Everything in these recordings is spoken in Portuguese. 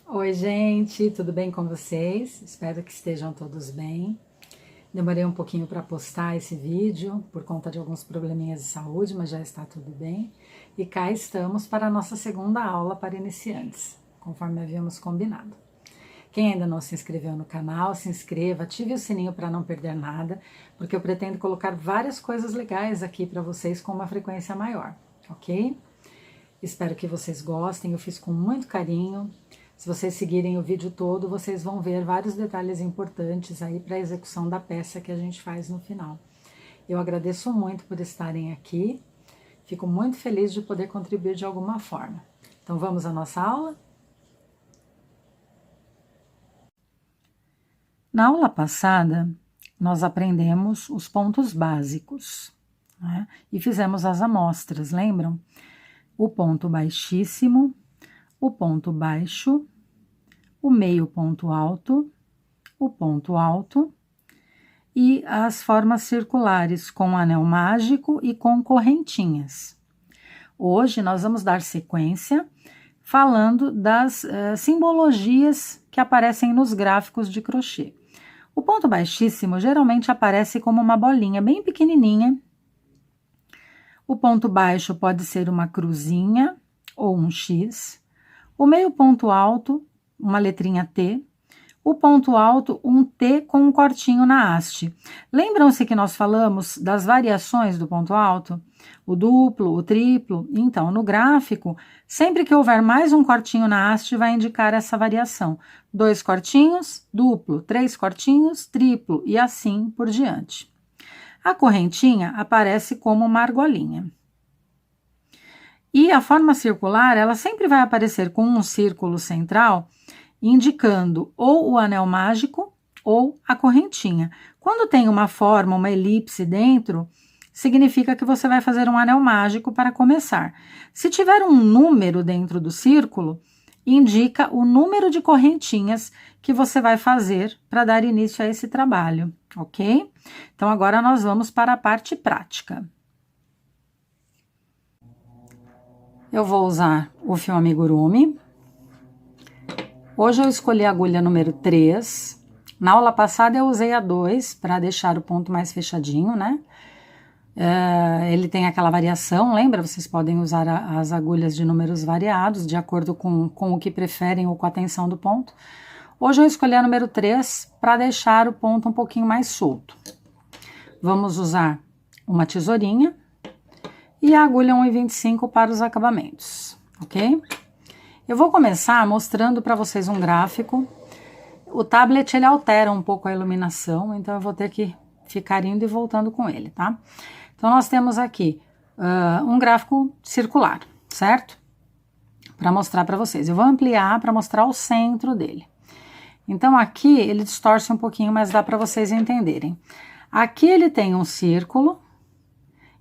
Oi, gente, tudo bem com vocês? Espero que estejam todos bem. Demorei um pouquinho para postar esse vídeo por conta de alguns probleminhas de saúde, mas já está tudo bem. E cá estamos para a nossa segunda aula para iniciantes, conforme havíamos combinado. Quem ainda não se inscreveu no canal, se inscreva, ative o sininho para não perder nada, porque eu pretendo colocar várias coisas legais aqui para vocês com uma frequência maior, ok? Espero que vocês gostem, eu fiz com muito carinho. Se vocês seguirem o vídeo todo, vocês vão ver vários detalhes importantes aí para a execução da peça que a gente faz no final. Eu agradeço muito por estarem aqui, fico muito feliz de poder contribuir de alguma forma. Então vamos à nossa aula? Na aula passada, nós aprendemos os pontos básicos, né? E fizemos as amostras, lembram? O ponto baixíssimo, o ponto baixo, o meio ponto alto e as formas circulares com anel mágico e com correntinhas. Hoje nós vamos dar sequência falando das simbologias que aparecem nos gráficos de crochê. O ponto baixíssimo geralmente aparece como uma bolinha bem pequenininha. O ponto baixo pode ser uma cruzinha ou um X. O meio ponto alto, uma letrinha T. O ponto alto, um T com um cortinho na haste. Lembram-se que nós falamos das variações do ponto alto? O duplo, o triplo. Então, no gráfico, sempre que houver mais um cortinho na haste, vai indicar essa variação. 2 cortinhos, duplo, 3 cortinhos, triplo e assim por diante. A correntinha aparece como uma argolinha. E a forma circular, ela sempre vai aparecer com um círculo central, indicando ou o anel mágico ou a correntinha. Quando tem uma forma, uma elipse dentro, significa que você vai fazer um anel mágico para começar. Se tiver um número dentro do círculo, indica o número de correntinhas que você vai fazer para dar início a esse trabalho, ok? Então, agora nós vamos para a parte prática. Eu vou usar o fio amigurumi. Hoje eu escolhi a agulha número 3. Na aula passada eu usei a 2 para deixar o ponto mais fechadinho, né? Ele tem aquela variação, lembra? Vocês podem usar as agulhas de números variados, de acordo com o que preferem ou com a tensão do ponto. Hoje eu escolhi a número 3 para deixar o ponto um pouquinho mais solto. Vamos usar uma tesourinha e a agulha 1,25 para os acabamentos, ok? Eu vou começar mostrando para vocês um gráfico. O tablet, ele altera um pouco a iluminação, então eu vou ter que ficar indo e voltando com ele, tá? Então, nós temos aqui um gráfico circular, certo? Para mostrar para vocês. Eu vou ampliar para mostrar o centro dele. Então, aqui ele distorce um pouquinho, mas dá para vocês entenderem. Aqui ele tem um círculo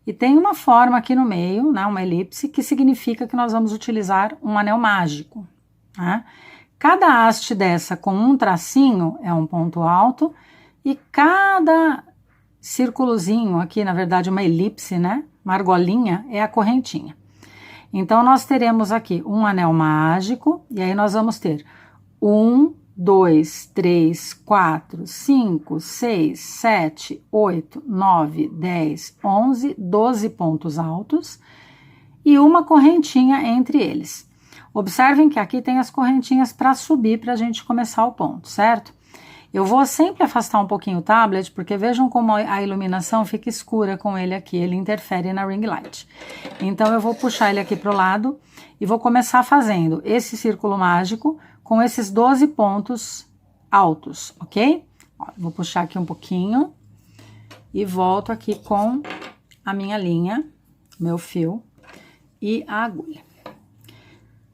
e tem uma forma aqui no meio, né, uma elipse, que significa que nós vamos utilizar um anel mágico, né? Cada haste dessa com um tracinho é um ponto alto e cada círculozinho aqui, na verdade uma elipse, né, uma argolinha, é a correntinha. Então, nós teremos aqui um anel mágico e aí nós vamos ter 1, 2, 3, 4, 5, 6, 7, 8, 9, 10, 11, 12 pontos altos e uma correntinha entre eles. Observem que aqui tem as correntinhas para subir para a gente começar o ponto, certo? Eu vou sempre afastar um pouquinho o tablet, porque vejam como a iluminação fica escura com ele aqui, ele interfere na ring light. Então, eu vou puxar ele aqui para o lado e vou começar fazendo esse círculo mágico com esses 12 pontos altos, ok? Ó, vou puxar aqui um pouquinho e volto aqui com a minha linha, meu fio e a agulha.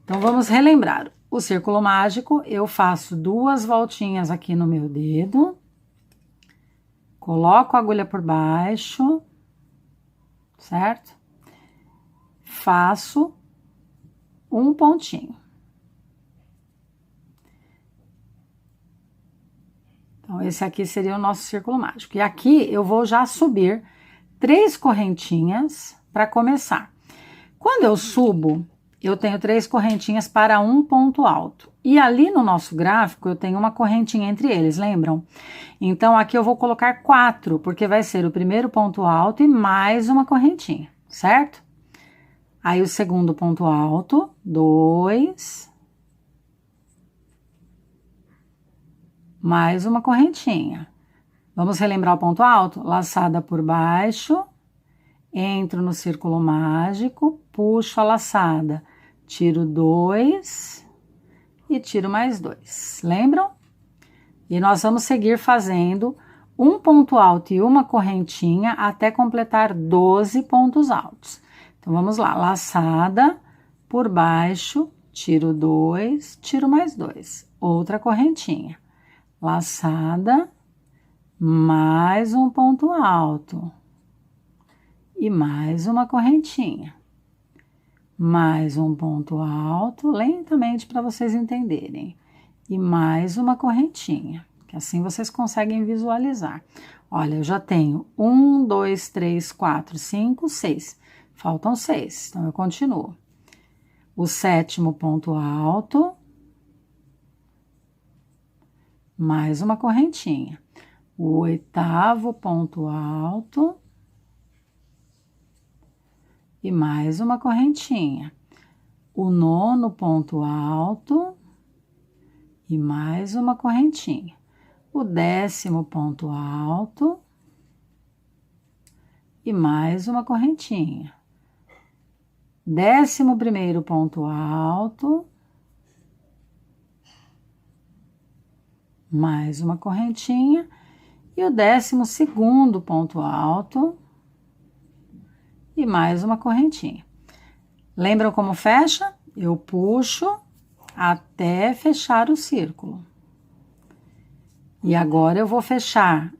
Então, vamos relembrar. O círculo mágico, eu faço 2 voltinhas aqui no meu dedo, coloco a agulha por baixo, certo? Faço um pontinho. Então, esse aqui seria o nosso círculo mágico. E aqui eu vou já subir 3 correntinhas para começar. Quando eu subo, eu tenho 3 correntinhas para um ponto alto. E ali no nosso gráfico, eu tenho uma correntinha entre eles, lembram? Então, aqui eu vou colocar 4, porque vai ser o primeiro ponto alto e mais uma correntinha, certo? Aí, o segundo ponto alto, 2, mais uma correntinha. Vamos relembrar o ponto alto? Laçada por baixo, entro no círculo mágico, puxo a laçada, tiro 2 e tiro mais 2. Lembram? E nós vamos seguir fazendo um ponto alto e uma correntinha até completar 12 pontos altos. Então, vamos lá. Laçada por baixo, tiro 2, tiro mais 2. Outra correntinha. Laçada, mais um ponto alto. E mais uma correntinha. Mais um ponto alto, lentamente para vocês entenderem. E mais uma correntinha, que assim vocês conseguem visualizar. Olha, eu já tenho 1, 2, 3, 4, 5, 6. Faltam 6, então eu continuo. O 7º ponto alto, mais uma correntinha. O 8º ponto alto e mais uma correntinha. O 9º ponto alto e mais uma correntinha. O 10º ponto alto e mais uma correntinha. 11º ponto alto, mais uma correntinha. E o 12º ponto alto e mais uma correntinha. Lembram como fecha? Eu puxo até fechar o círculo. E agora eu vou fechar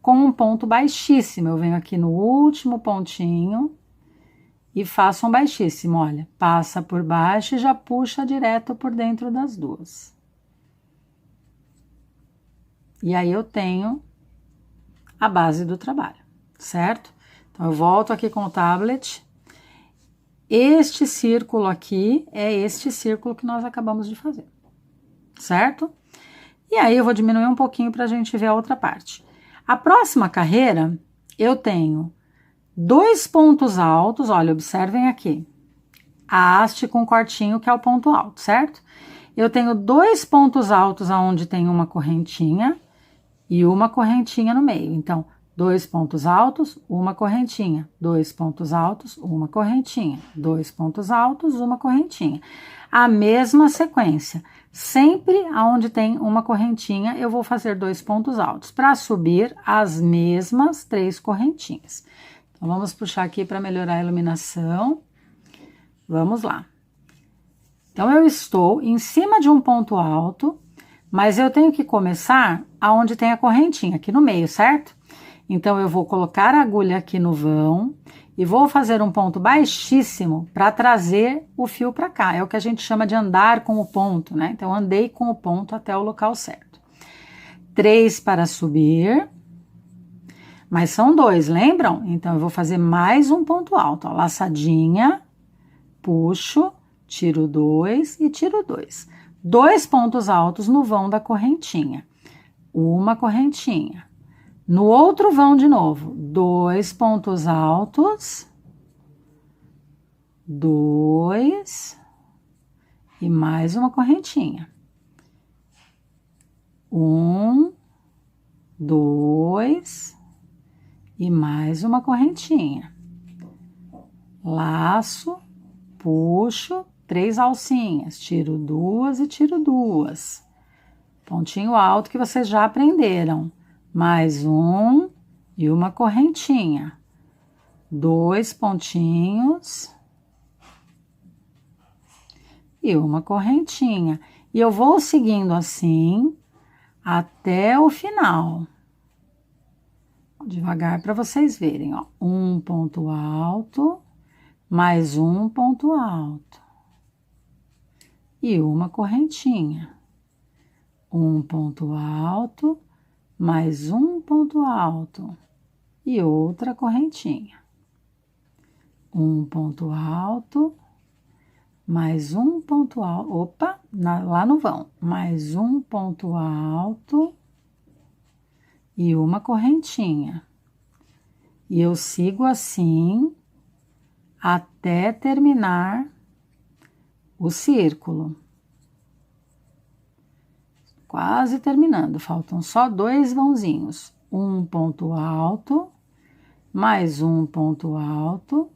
com um ponto baixíssimo. Eu venho aqui no último pontinho e faço um baixíssimo, olha. Passa por baixo e já puxa direto por dentro das duas. E aí eu tenho a base do trabalho, certo? Então, eu volto aqui com o tablet. Este círculo aqui é este círculo que nós acabamos de fazer, certo? E aí, eu vou diminuir um pouquinho para a gente ver a outra parte. A próxima carreira, eu tenho 2 pontos altos, olha, observem aqui. A haste com cortinho, que é o ponto alto, certo? Eu tenho 2 pontos altos aonde tem uma correntinha e uma correntinha no meio. Então, 2 pontos altos, uma correntinha, 2 pontos altos, uma correntinha, 2 pontos altos, uma correntinha. A mesma sequência. Sempre aonde tem uma correntinha, eu vou fazer 2 pontos altos, para subir as mesmas 3 correntinhas. Então, vamos puxar aqui para melhorar a iluminação. Vamos lá. Então, eu estou em cima de um ponto alto, mas eu tenho que começar aonde tem a correntinha, aqui no meio, certo? Então, eu vou colocar a agulha aqui no vão e vou fazer um ponto baixíssimo para trazer o fio para cá. É o que a gente chama de andar com o ponto, né? Então, andei com o ponto até o local certo. 3 para subir, mas são 2, lembram? Então, eu vou fazer mais um ponto alto, ó, laçadinha, puxo, tiro 2 e tiro 2. 2 pontos altos no vão da correntinha. Uma correntinha. No outro vão de novo, 2 pontos altos, 2 e mais uma correntinha. 1, 2 e mais uma correntinha. Laço, puxo, 3 alcinhas, tiro 2 e tiro 2. Pontinho alto que vocês já aprenderam. Mais um e uma correntinha. 2 pontinhos e uma correntinha. E eu vou seguindo assim até o final. Devagar para vocês verem, ó. Um ponto alto, mais um ponto alto. E uma correntinha. Um ponto alto, mais um ponto alto e outra correntinha. Um ponto alto, mais um ponto alto, opa, lá no vão, mais um ponto alto e uma correntinha. E eu sigo assim até terminar o círculo. Quase terminando, faltam só 2 vãozinhos. Um ponto alto, mais um ponto alto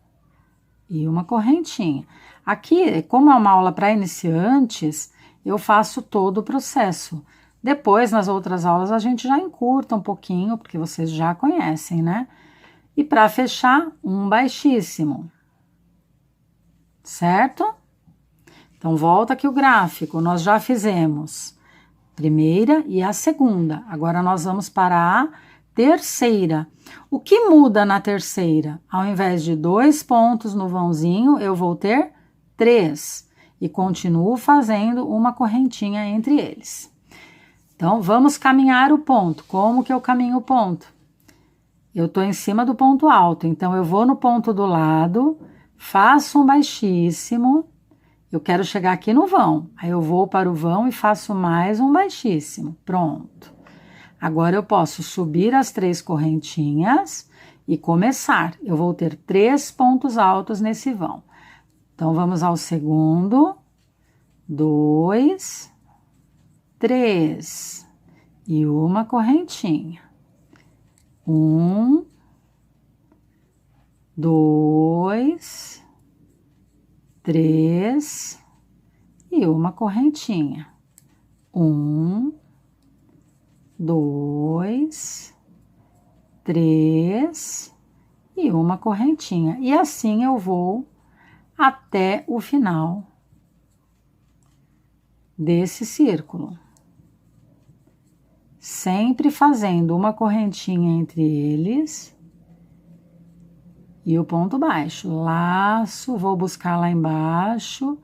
e uma correntinha. Aqui, como é uma aula para iniciantes, eu faço todo o processo. Depois, nas outras aulas, a gente já encurta um pouquinho, porque vocês já conhecem, né? E para fechar, um baixíssimo. Certo? Então, volta aqui o gráfico. Nós já fizemos primeira e a segunda. Agora, nós vamos para a terceira. O que muda na terceira? Ao invés de 2 pontos no vãozinho, eu vou ter 3. E continuo fazendo uma correntinha entre eles. Então, vamos caminhar o ponto. Como que eu caminho o ponto? Eu tô em cima do ponto alto, então eu vou no ponto do lado, faço um baixíssimo, eu quero chegar aqui no vão, aí eu vou para o vão e faço mais um baixíssimo, pronto. Agora eu posso subir as 3 correntinhas e começar, eu vou ter 3 pontos altos nesse vão. Então, vamos ao segundo, 2, 3 e uma correntinha. 1, 2, 3 e uma correntinha. 1, 2, 3 e uma correntinha. E assim eu vou até o final desse círculo. Sempre fazendo uma correntinha entre eles e o ponto baixo. Laço, vou buscar lá embaixo,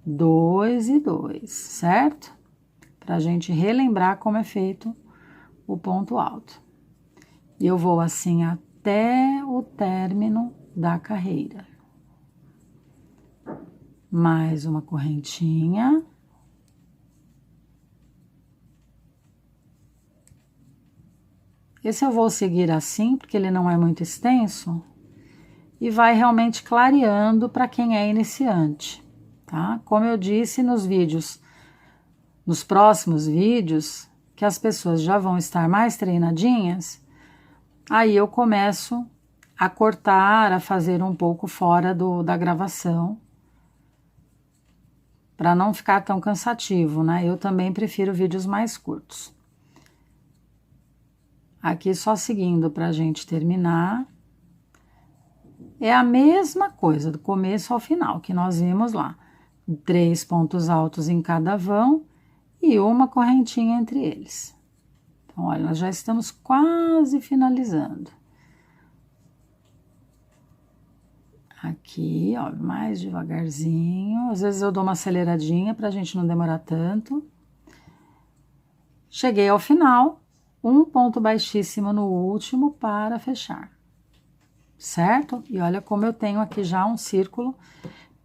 2 e 2, certo? Pra gente relembrar como é feito o ponto alto. E eu vou assim até o término da carreira. Mais uma correntinha. Esse eu vou seguir assim, porque ele não é muito extenso, e vai realmente clareando para quem é iniciante, tá? Como eu disse nos vídeos, nos próximos vídeos, que as pessoas já vão estar mais treinadinhas, aí eu começo a cortar, a fazer um pouco fora da gravação, para não ficar tão cansativo, né? Eu também prefiro vídeos mais curtos. Aqui só seguindo para a gente terminar. É a mesma coisa, do começo ao final, que nós vimos lá. 3 pontos altos em cada vão e uma correntinha entre eles. Então, olha, nós já estamos quase finalizando. Aqui, ó, mais devagarzinho. Às vezes eu dou uma aceleradinha para a gente não demorar tanto. Cheguei ao final. Um ponto baixíssimo no último para fechar, certo? E olha como eu tenho aqui já um círculo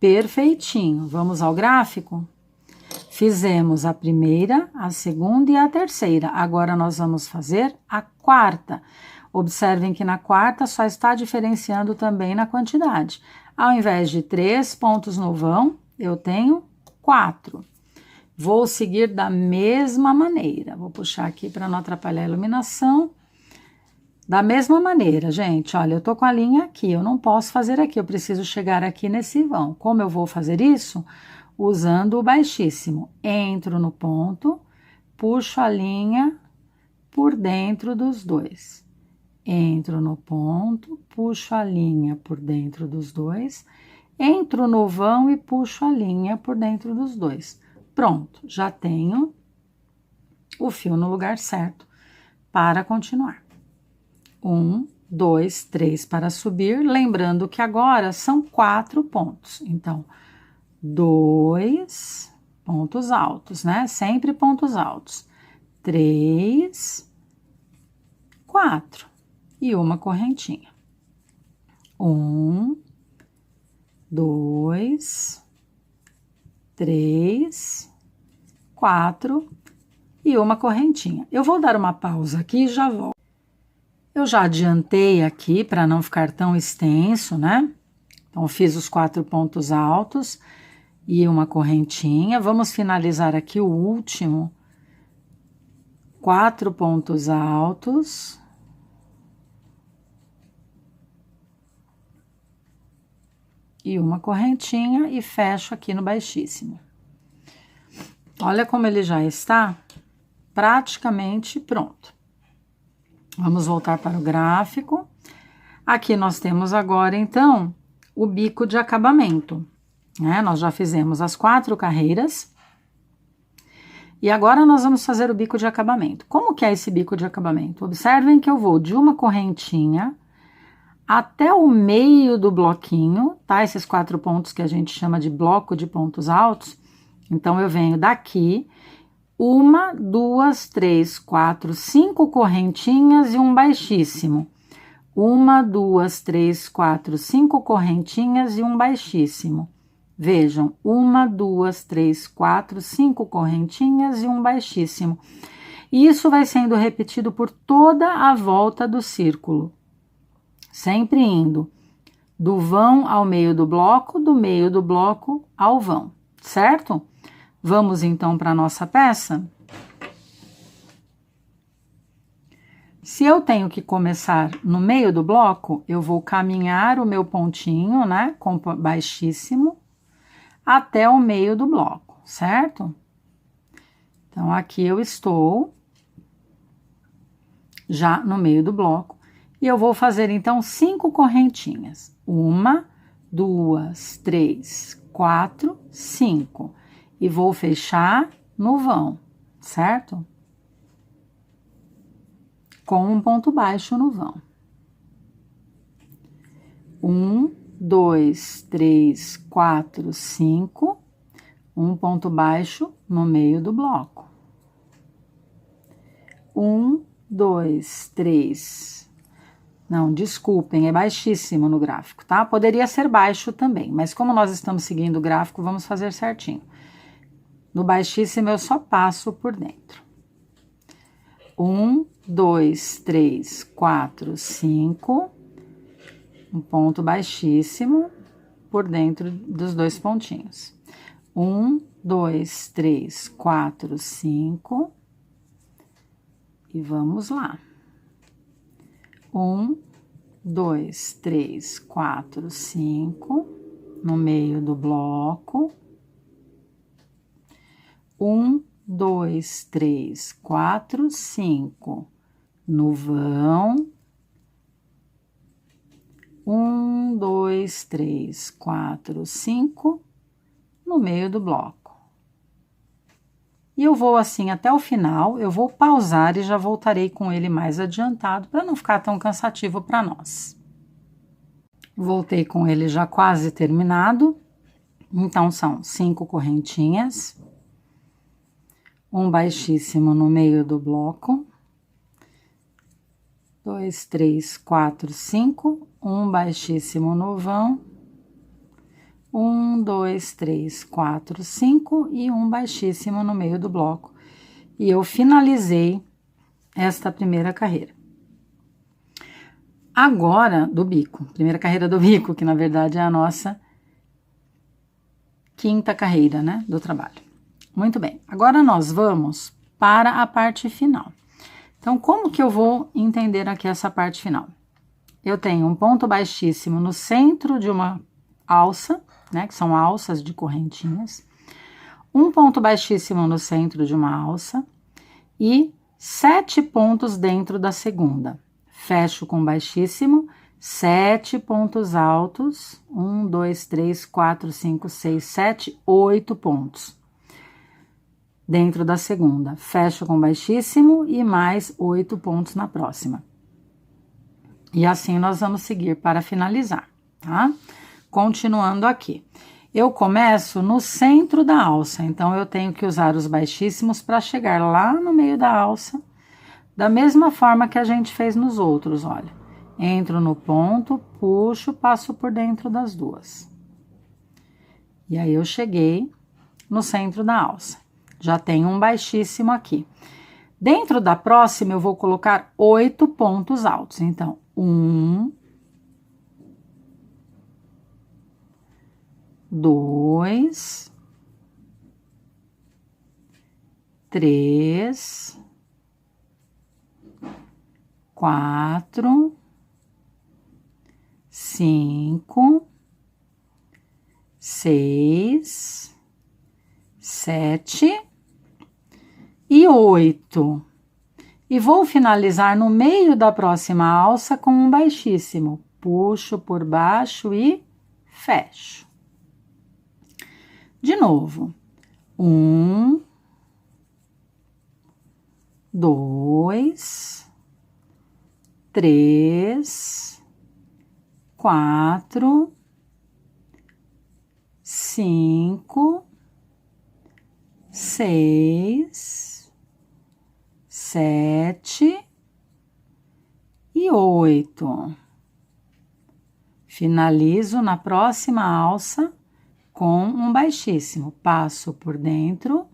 perfeitinho. Vamos ao gráfico? Fizemos a primeira, a segunda e a terceira. Agora nós vamos fazer a quarta. Observem que na quarta só está diferenciando também na quantidade. Ao invés de 3 pontos no vão, eu tenho 4. Vou seguir da mesma maneira. Vou puxar aqui para não atrapalhar a iluminação. Da mesma maneira, gente, olha, eu tô com a linha aqui, eu não posso fazer aqui, eu preciso chegar aqui nesse vão. Como eu vou fazer isso? Usando o baixíssimo. Entro no ponto, puxo a linha por dentro dos dois. Entro no ponto, puxo a linha por dentro dos dois. Entro no vão e puxo a linha por dentro dos dois. Pronto, já tenho o fio no lugar certo para continuar. 1, 2, 3 para subir, lembrando que agora são 4 pontos. Então, 2 pontos altos, né? Sempre pontos altos. 3, 4 e uma correntinha. 1, 2, 3, 4 e uma correntinha. Eu vou dar uma pausa aqui e já volto. Eu já adiantei aqui para não ficar tão extenso, né? Então, fiz os 4 pontos altos e uma correntinha. Vamos finalizar aqui o último. 4 pontos altos. E uma correntinha e fecho aqui no baixíssimo. Olha como ele já está praticamente pronto. Vamos voltar para o gráfico. Aqui nós temos agora, então, o bico de acabamento, né? Nós já fizemos as 4 carreiras. E agora nós vamos fazer o bico de acabamento. Como que é esse bico de acabamento? Observem que eu vou de uma correntinha até o meio do bloquinho, tá? Esses 4 pontos que a gente chama de bloco de pontos altos. Então, eu venho daqui, 1, 2, 3, 4, 5 correntinhas e um baixíssimo. 1, 2, 3, 4, 5 correntinhas e um baixíssimo. Vejam, 1, 2, 3, 4, 5 correntinhas e um baixíssimo. E isso vai sendo repetido por toda a volta do círculo. Sempre indo do vão ao meio do bloco, do meio do bloco ao vão, certo? Vamos então para a nossa peça. Se eu tenho que começar no meio do bloco, eu vou caminhar o meu pontinho, né, com baixíssimo, até o meio do bloco, certo? Então, aqui eu estou já no meio do bloco. E eu vou fazer, então, 5 correntinhas. 1, 2, 3, 4, 5. E vou fechar no vão, certo? Com um ponto baixo no vão. 1, 2, 3, 4, 5. Um ponto baixo no meio do bloco. 1, 2, 3. Não, desculpem, é baixíssimo no gráfico, tá? Poderia ser baixo também, mas como nós estamos seguindo o gráfico, vamos fazer certinho. No baixíssimo, eu só passo por dentro. 1, 2, 3, 4, 5. Um ponto baixíssimo por dentro dos 2 pontinhos. 1, 2, 3, 4, 5. E vamos lá. 1, 2, 3, 4, 5, no meio do bloco. 1, 2, 3, 4, 5, no vão. 1, 2, 3, 4, 5, no meio do bloco. E eu vou assim até o final, eu vou pausar e já voltarei com ele mais adiantado, para não ficar tão cansativo para nós. Voltei com ele já quase terminado. Então, são 5 correntinhas. Um baixíssimo no meio do bloco. 2, 3, 4, 5. Um baixíssimo no vão. 1, 2, 3, 4, 5 e um baixíssimo no meio do bloco. E eu finalizei esta primeira carreira. Agora, do bico, primeira carreira do bico, que na verdade é a nossa 5ª carreira, né, do trabalho. Muito bem, agora nós vamos para a parte final. Então, como que eu vou entender aqui essa parte final? Eu tenho um ponto baixíssimo no centro de uma alça, né, que são alças de correntinhas, um ponto baixíssimo no centro de uma alça e 7 pontos dentro da segunda. Fecho com baixíssimo, 7 pontos altos, 1, 2, 3, 4, 5, 6, 7, 8 pontos. Dentro da segunda, fecho com baixíssimo e mais 8 pontos na próxima. E assim nós vamos seguir para finalizar, tá? Continuando aqui. Eu começo no centro da alça, então eu tenho que usar os baixíssimos para chegar lá no meio da alça, da mesma forma que a gente fez nos outros, olha. Entro no ponto, puxo, passo por dentro das duas. E aí eu cheguei no centro da alça. Já tenho um baixíssimo aqui. Dentro da próxima, eu vou colocar 8 pontos altos. Então, 1, 2, 3, 4, 5, 6, 7 e 8. E vou finalizar no meio da próxima alça com um baixíssimo. Puxo por baixo e fecho. De novo. 1, 2, 3, 4, 5, 6, 7 e 8. Finalizo na próxima alça com um baixíssimo. Passo por dentro,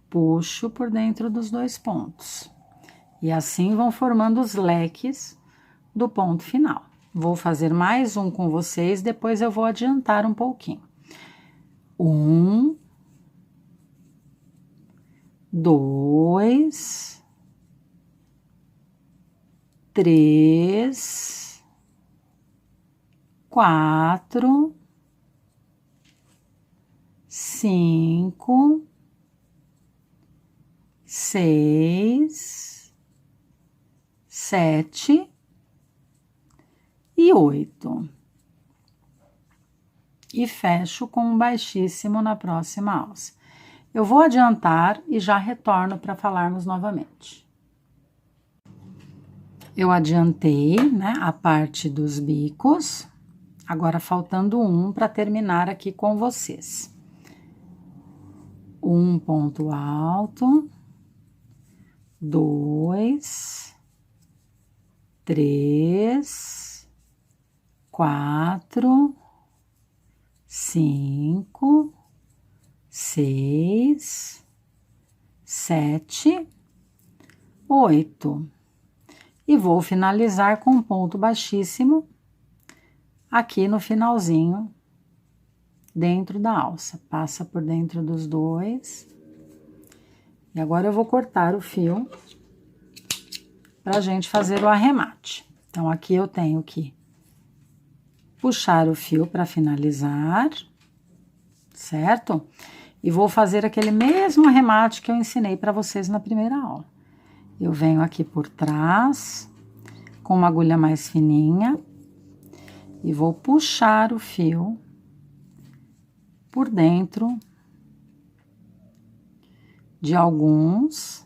puxo por dentro dos 2 pontos. E assim vão formando os leques do ponto final. Vou fazer mais um com vocês, depois eu vou adiantar um pouquinho. 1, 2, 3, 4, 5, 6, 7 e 8. E fecho com um baixíssimo na próxima alça. Eu vou adiantar e já retorno para falarmos novamente. Eu adiantei, né, a parte dos bicos, agora faltando um para terminar aqui com vocês. Um ponto alto, 2, 3, 4, 5, 6, 7, 8. E vou finalizar com um ponto baixíssimo aqui no finalzinho, dentro da alça. Passa por dentro dos 2. E agora eu vou cortar o fio pra gente fazer o arremate. Então, aqui eu tenho que puxar o fio para finalizar, certo? E vou fazer aquele mesmo arremate que eu ensinei para vocês na primeira aula. Eu venho aqui por trás, com uma agulha mais fininha, e vou puxar o fio por dentro de alguns,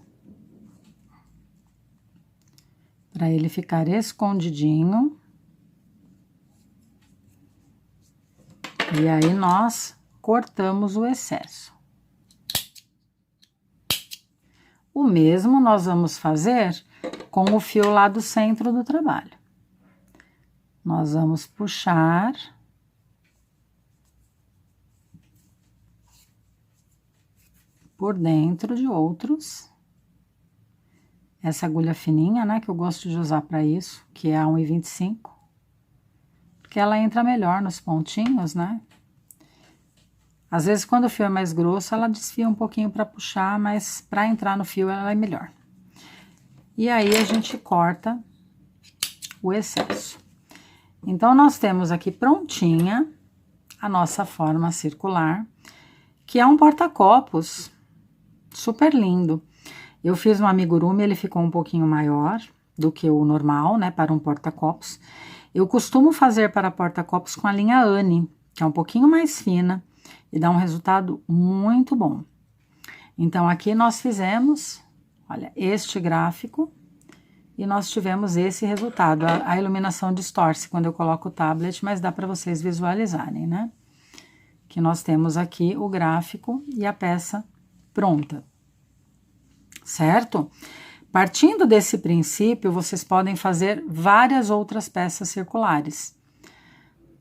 para ele ficar escondidinho. E aí, nós cortamos o excesso. O mesmo nós vamos fazer com o fio lá do centro do trabalho. Nós vamos puxar por dentro de outros. Essa agulha fininha, né, que eu gosto de usar para isso, que é a 1,25. Porque ela entra melhor nos pontinhos, né? Às vezes, quando o fio é mais grosso, ela desfia um pouquinho para puxar, mas para entrar no fio ela é melhor. E aí, a gente corta o excesso. Então, nós temos aqui prontinha a nossa forma circular, que é um porta-copos super lindo. Eu fiz um amigurumi, ele ficou um pouquinho maior do que o normal, né, para um porta-copos. Eu costumo fazer para porta-copos com a linha Anne, que é um pouquinho mais fina e dá um resultado muito bom. Então, aqui nós fizemos, olha, este gráfico e nós tivemos esse resultado. A iluminação distorce quando eu coloco o tablet, mas dá para vocês visualizarem, né? Que nós temos aqui o gráfico e a peça pronta, certo? Partindo desse princípio, vocês podem fazer várias outras peças circulares.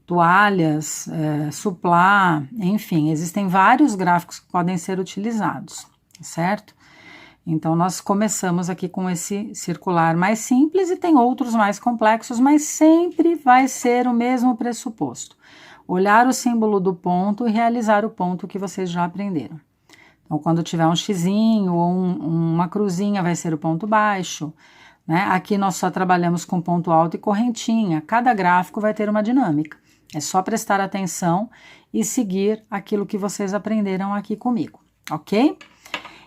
toalhas, suplá, enfim, existem vários gráficos que podem ser utilizados, certo? Então, nós começamos aqui com esse circular mais simples e tem outros mais complexos, mas sempre vai ser o mesmo pressuposto. Olhar o símbolo do ponto e realizar o ponto que vocês já aprenderam. Então, quando tiver um xizinho ou uma cruzinha, vai ser o ponto baixo, né? Aqui nós só trabalhamos com ponto alto e correntinha. Cada gráfico vai ter uma dinâmica. É só prestar atenção e seguir aquilo que vocês aprenderam aqui comigo, ok?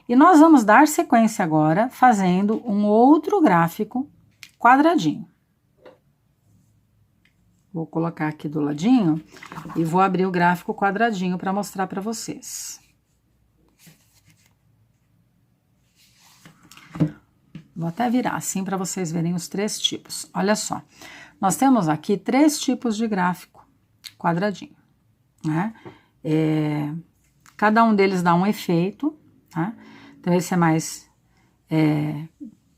E nós vamos dar sequência agora fazendo um outro gráfico quadradinho. Vou colocar aqui do ladinho e vou abrir o gráfico quadradinho para mostrar para vocês. Vou até virar assim para vocês verem os 3 tipos. Olha só, nós temos aqui 3 tipos de gráfico quadradinho, né? Cada um deles dá um efeito, tá? Então, esse é mais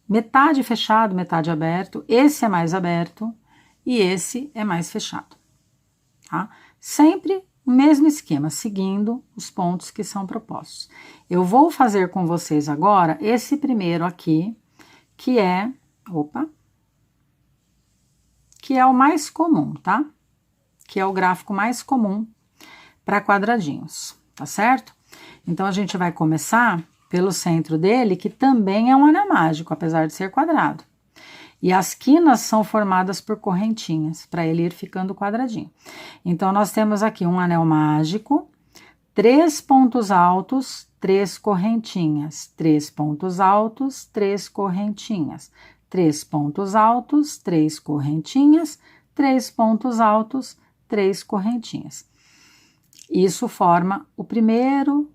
metade fechado, metade aberto. Esse é mais aberto e esse é mais fechado, tá? Sempre o mesmo esquema, seguindo os pontos que são propostos. Eu vou fazer com vocês agora esse primeiro aqui, que é o mais comum, tá? Que é o gráfico mais comum para quadradinhos, tá certo? Então, a gente vai começar pelo centro dele, que também é um anel mágico, apesar de ser quadrado. E as quinas são formadas por correntinhas, para ele ir ficando quadradinho. Então, nós temos aqui um anel mágico, 3 pontos altos, 3 correntinhas, 3 pontos altos, 3 correntinhas, 3 pontos altos, 3 correntinhas, 3 pontos altos, 3 correntinhas. Isso forma o primeiro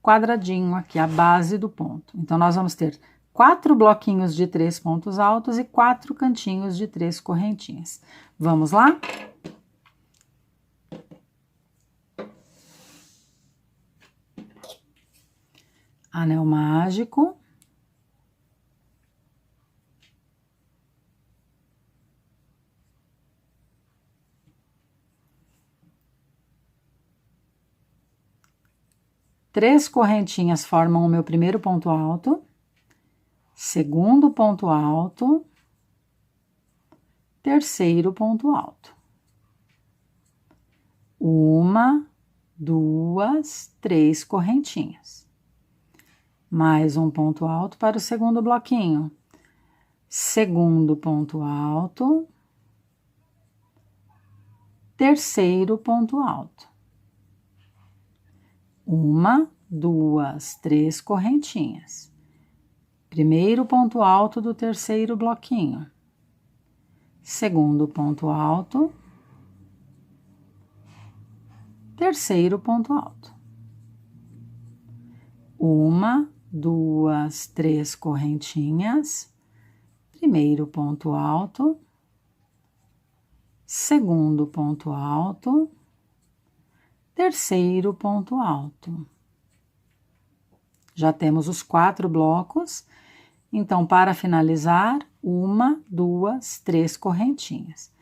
quadradinho aqui, a base do ponto. Então, nós vamos ter 4 bloquinhos de 3 pontos altos e 4 cantinhos de 3 correntinhas. Vamos lá? Anel mágico. Três correntinhas formam o meu primeiro ponto alto, segundo ponto alto, terceiro ponto alto. 1, 2, 3 correntinhas. Mais um ponto alto para o segundo bloquinho. Segundo ponto alto, terceiro ponto alto. 1, 2, 3 correntinhas. Primeiro ponto alto do terceiro bloquinho. Segundo ponto alto. Terceiro ponto alto. 1, 2, 3 correntinhas. Primeiro ponto alto. Segundo ponto alto. Terceiro ponto alto. Já temos os 4 blocos. Então, para finalizar, 1, 2, 3 correntinhas.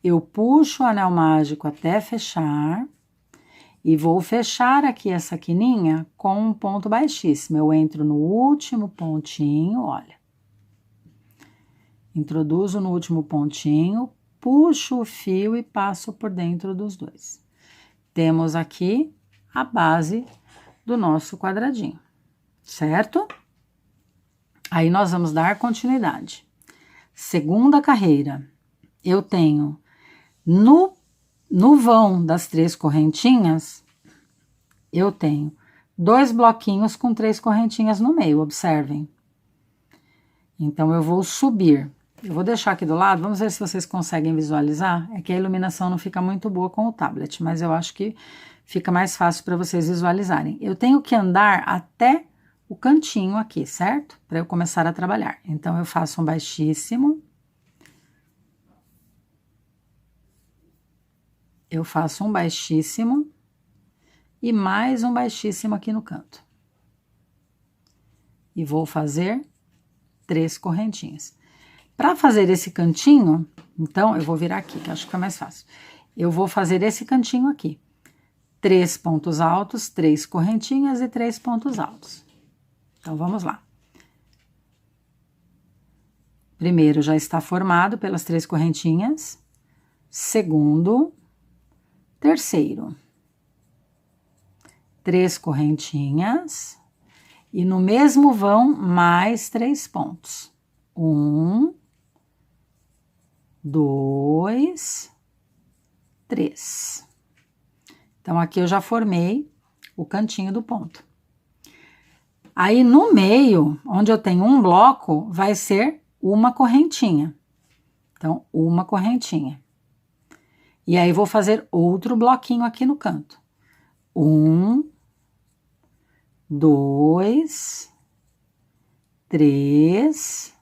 Eu puxo o anel mágico até fechar e vou fechar aqui essa quininha com um ponto baixíssimo. Eu entro no último pontinho, olha. Introduzo no último pontinho, puxo o fio e passo por dentro dos dois. Temos aqui a base do nosso quadradinho, certo? Aí, nós vamos dar continuidade. Segunda carreira, eu tenho no vão das 3 correntinhas, eu tenho 2 bloquinhos com 3 correntinhas no meio, observem. Então, eu vou subir. Eu vou deixar aqui do lado, vamos ver se vocês conseguem visualizar. É que a iluminação não fica muito boa com o tablet, mas eu acho que fica mais fácil para vocês visualizarem. Eu tenho que andar até o cantinho aqui, certo? Para eu começar a trabalhar. Então, eu faço um baixíssimo. Eu faço um baixíssimo e mais um baixíssimo aqui no canto. E vou fazer 3 correntinhas. Para fazer esse cantinho, então, eu vou virar aqui, que acho que fica mais fácil. eu vou fazer esse cantinho aqui. 3 pontos altos, 3 correntinhas e 3 pontos altos. Então, vamos lá. Primeiro já está formado pelas 3 correntinhas. Segundo, terceiro. 3 correntinhas. E no mesmo vão, mais 3 pontos. 1, 2, 3. Então, aqui eu já formei o cantinho do ponto. Aí, no meio, onde eu tenho um bloco, vai ser uma correntinha. Então, uma correntinha. E aí, vou fazer outro bloquinho aqui no canto. 1, 2, 3,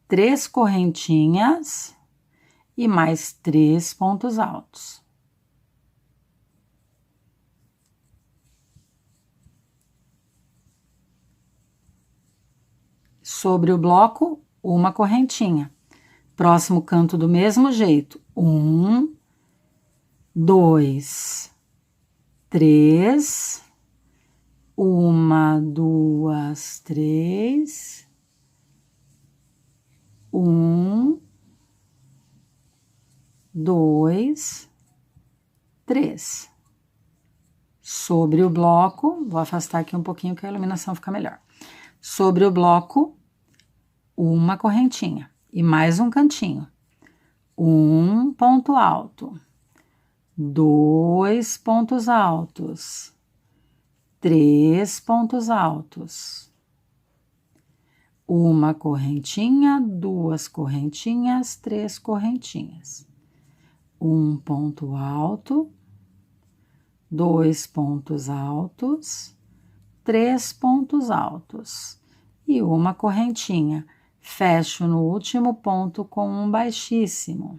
3 correntinhas e mais 3 pontos altos. Sobre o bloco, uma correntinha. Próximo canto do mesmo jeito. 1, 2, 3, 1, 2, 3, 1, 2, 3. Sobre o bloco, vou afastar aqui um pouquinho que a iluminação fica melhor. Sobre o bloco, uma correntinha e mais um cantinho. 1 ponto alto, 2 pontos altos, 3 pontos altos. Uma correntinha, 2 correntinhas, 3 correntinhas. 1 ponto alto, 2 pontos altos, 3 pontos altos e uma correntinha. Fecho no último ponto com um baixíssimo.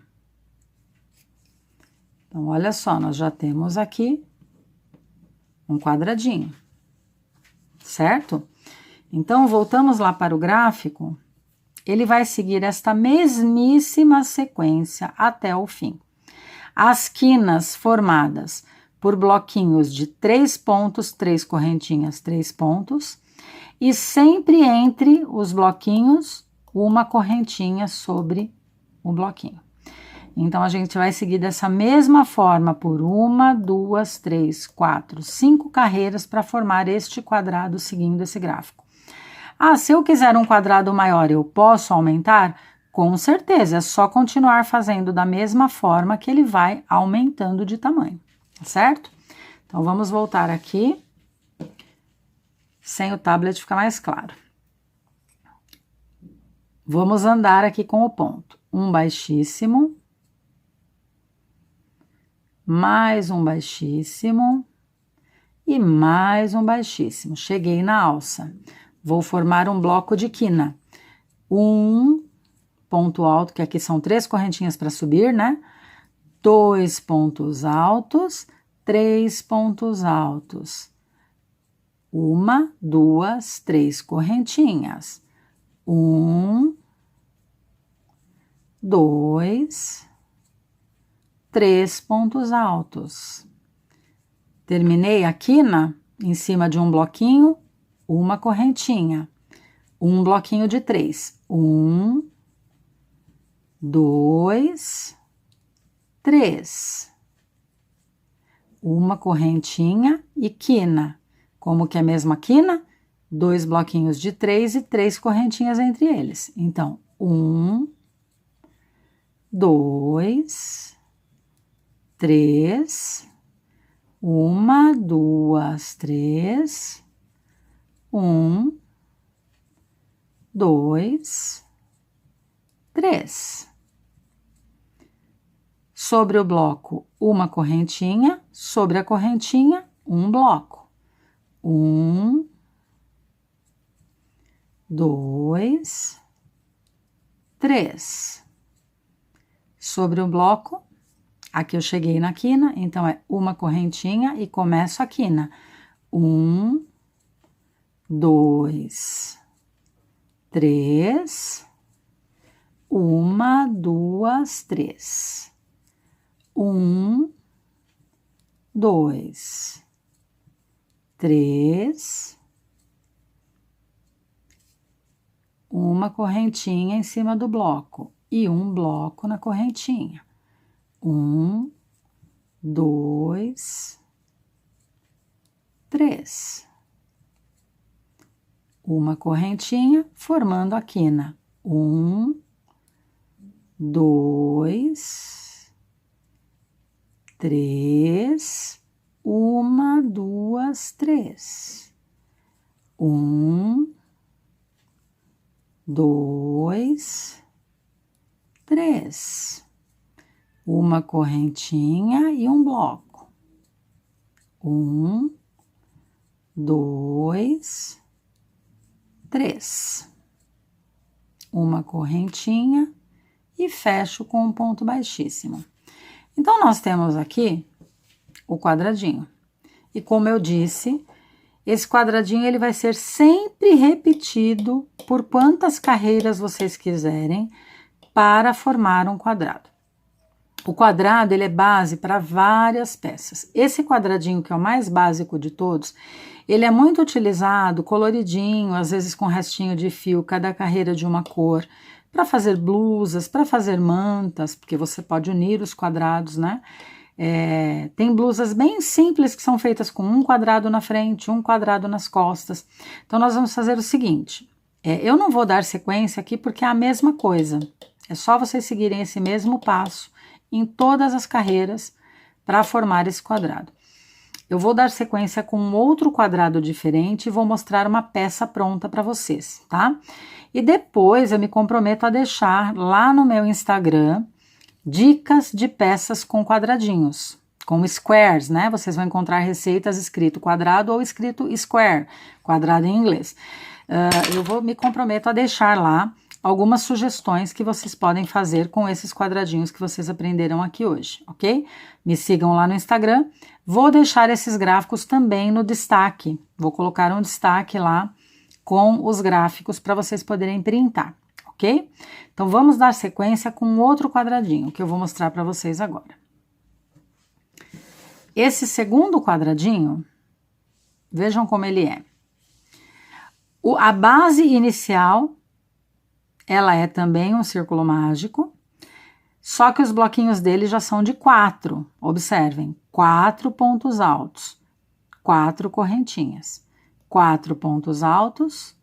Então, olha só, nós já temos aqui um quadradinho, certo? Então, voltamos lá para o gráfico, ele vai seguir esta mesmíssima sequência até o fim. As quinas formadas por bloquinhos de 3 pontos, 3 correntinhas, 3 pontos, e sempre entre os bloquinhos, uma correntinha sobre o bloquinho. Então, a gente vai seguir dessa mesma forma por 1, 2, 3, 4, 5 carreiras para formar este quadrado seguindo esse gráfico. Ah, se eu quiser um quadrado maior, eu posso aumentar? Com certeza, é só continuar fazendo da mesma forma que ele vai aumentando de tamanho, tá certo? Então, vamos voltar aqui, sem o tablet fica mais claro. Vamos andar aqui com o ponto. Um baixíssimo, mais um baixíssimo e mais um baixíssimo. Cheguei na alça. Vou formar um bloco de quina. Um ponto alto, que aqui são 3 correntinhas para subir, né? 2 pontos altos, 3 pontos altos. 1, 2, 3 correntinhas. 1, 2, 3 pontos altos. Terminei a quina em cima de um bloquinho, uma correntinha. Um bloquinho de 3. 1, 2, 3. Uma correntinha e quina. Como que é a mesma quina? 2 bloquinhos de 3 e 3 correntinhas entre eles. Então, 1, 2, 3, 1, 2, 3, 1, 2, 3. Sobre o bloco, uma correntinha, sobre a correntinha, um bloco. 1, 2, 3. Sobre o bloco, aqui eu cheguei na quina, então é uma correntinha e começo a quina. 1, 2, 3, 1, 2, 3. 1, 2, 3, uma correntinha em cima do bloco e um bloco na correntinha. 1, 2, 3. Uma correntinha formando a quina. 1, 2, 3. 1, 2, 3. 1, 2, 3. Uma correntinha e um bloco. 1, 2, 3. Uma correntinha e fecho com um ponto baixíssimo. Então, nós temos aqui o quadradinho. E como eu disse, esse quadradinho ele vai ser sempre repetido por quantas carreiras vocês quiserem para formar um quadrado. O quadrado ele é base para várias peças. Esse quadradinho, que é o mais básico de todos, ele é muito utilizado, coloridinho, às vezes com restinho de fio, cada carreira de uma cor, para fazer blusas, para fazer mantas, porque você pode unir os quadrados, né? Tem blusas bem simples que são feitas com um quadrado na frente, um quadrado nas costas. Então, nós vamos fazer o seguinte, eu não vou dar sequência aqui porque é a mesma coisa. É só vocês seguirem esse mesmo passo em todas as carreiras para formar esse quadrado. Eu vou dar sequência com outro quadrado diferente e vou mostrar uma peça pronta para vocês, tá? E depois eu me comprometo a deixar lá no meu Instagram dicas de peças com quadradinhos, com squares, né? Vocês vão encontrar receitas escrito quadrado ou escrito square, quadrado em inglês. Eu me comprometo a deixar lá algumas sugestões que vocês podem fazer com esses quadradinhos que vocês aprenderam aqui hoje, ok? Me sigam lá no Instagram. Vou deixar esses gráficos também no destaque. Vou colocar um destaque lá com os gráficos para vocês poderem printar, ok? Então, vamos dar sequência com outro quadradinho que eu vou mostrar para vocês agora. Esse segundo quadradinho, vejam como ele é. A base inicial, ela é também um círculo mágico, só que os bloquinhos dele já são de 4. Observem, 4 pontos altos, 4 correntinhas, 4 pontos altos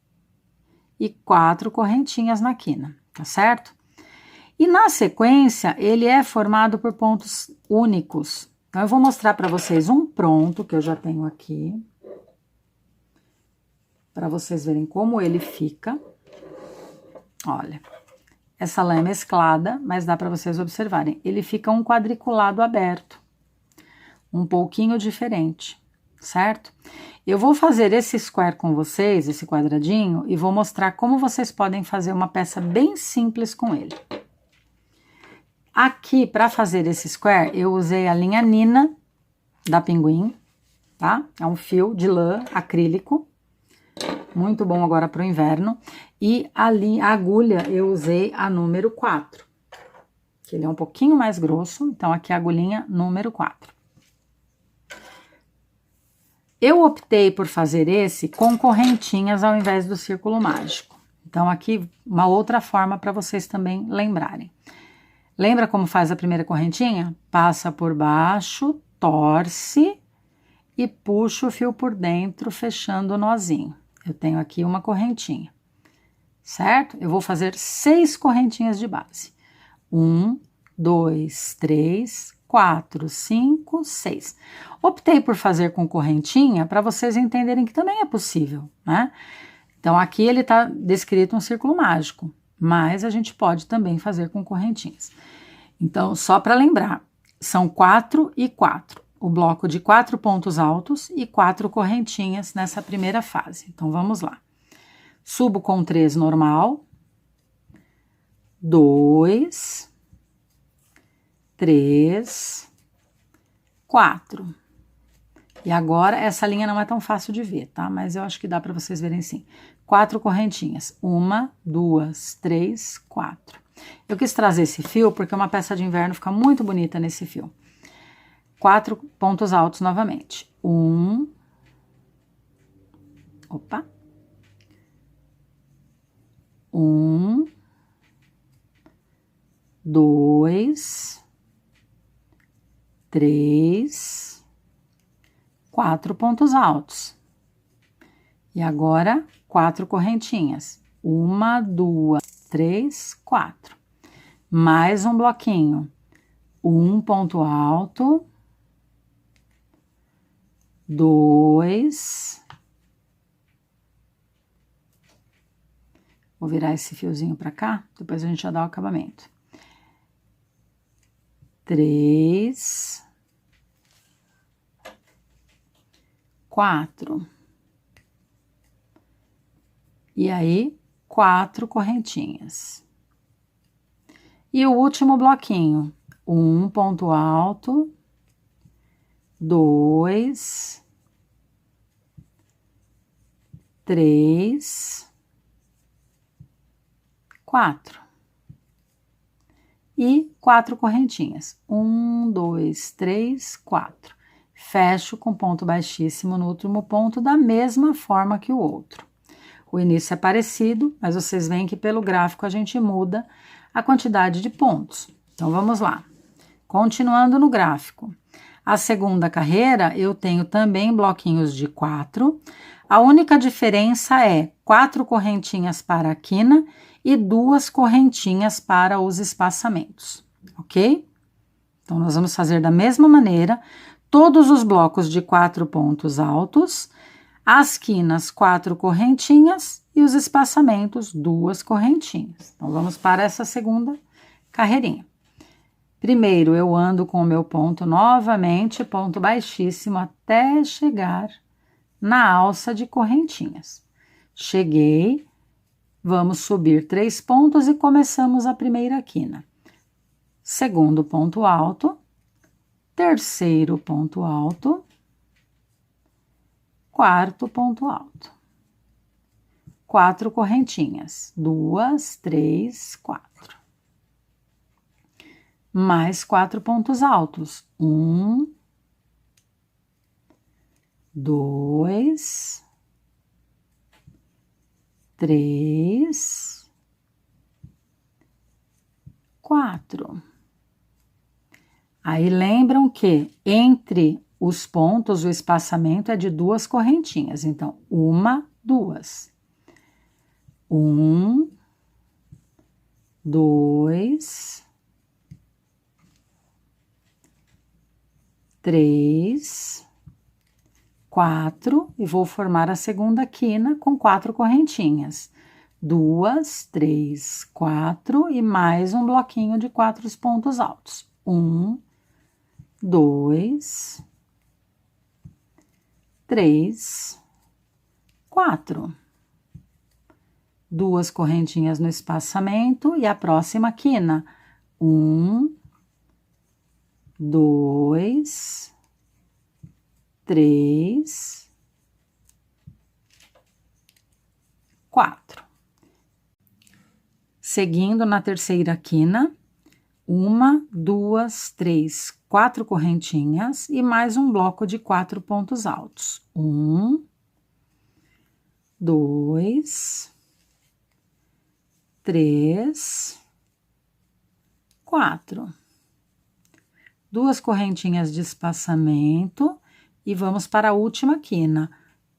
e 4 correntinhas na quina, tá certo? E na sequência, ele é formado por pontos únicos. Então, eu vou mostrar para vocês um pronto que eu já tenho aqui, para vocês verem como ele fica. Olha, essa lã é mesclada, mas dá para vocês observarem. Ele fica um quadriculado aberto, um pouquinho diferente, certo? Eu vou fazer esse square com vocês, esse quadradinho, e vou mostrar como vocês podem fazer uma peça bem simples com ele. Aqui, para fazer esse square, eu usei a linha Nina da Pinguim, tá? É um fio de lã acrílico, muito bom agora para o inverno. E ali a agulha eu usei a número 4, que ele é um pouquinho mais grosso, então aqui a agulhinha número 4. Eu optei por fazer esse com correntinhas ao invés do círculo mágico. Então aqui uma outra forma para vocês também lembrarem. Lembra como faz a primeira correntinha? Passa por baixo, torce e puxa o fio por dentro, fechando o nozinho. Eu tenho aqui uma correntinha, certo? Eu vou fazer 6 correntinhas de base. 1, 2, 3, 4, 5, 6. Optei por fazer com correntinha para vocês entenderem que também é possível, né? Então, aqui ele está descrito um círculo mágico, mas a gente pode também fazer com correntinhas. Então, só para lembrar, são 4 e 4. O bloco de 4 pontos altos e 4 correntinhas nessa primeira fase. Então, vamos lá. Subo com 3 normal, 2, 3, 4. E agora, essa linha não é tão fácil de ver, tá? Mas eu acho que dá para vocês verem sim. 4 correntinhas. 1, 2, 3, 4. Eu quis trazer esse fio porque uma peça de inverno fica muito bonita nesse fio. 4 pontos altos novamente. 1, opa, 1, 2, 3, 4 pontos altos. E agora, 4 correntinhas. 1, 2, 3, 4. Mais um bloquinho. 1 ponto alto. 2. Vou virar esse fiozinho para cá, depois a gente já dá o acabamento. 3. 4. E aí, 4 correntinhas. E o último bloquinho, 1 ponto alto, 2, 3, 4. E 4 correntinhas. 1, 2, 3, 4. Fecho com ponto baixíssimo no último ponto da mesma forma que o outro. O início é parecido, mas vocês veem que pelo gráfico a gente muda a quantidade de pontos. Então, vamos lá. Continuando no gráfico. A segunda carreira, eu tenho também bloquinhos de 4. A única diferença é 4 correntinhas para a quina e 2 correntinhas para os espaçamentos, ok? Então, nós vamos fazer da mesma maneira todos os blocos de 4 pontos altos, as quinas 4 correntinhas e os espaçamentos 2 correntinhas. Então, vamos para essa segunda carreirinha. Primeiro, eu ando com o meu ponto novamente, ponto baixíssimo, até chegar na alça de correntinhas. Cheguei, vamos subir 3 pontos e começamos a primeira quina. Segundo ponto alto, terceiro ponto alto, quarto ponto alto. 4 correntinhas, 2, 3, 4. Mais 4 pontos altos, 1, 2, 3, 4. Aí lembram que entre os pontos o espaçamento é de 2 correntinhas, então 1, 2. 1, 2, 3, 4 e vou formar a segunda quina com 4 correntinhas. 2, 3, 4 e mais um bloquinho de 4 pontos altos. 1, 2, 3, 4. 2 correntinhas no espaçamento e a próxima quina. 1, 2, 3, 4. Seguindo na terceira quina, 1, 2, 3, 4 correntinhas e mais um bloco de 4 pontos altos. 1, 2, 3, 4. 2 correntinhas de espaçamento e vamos para a última quina.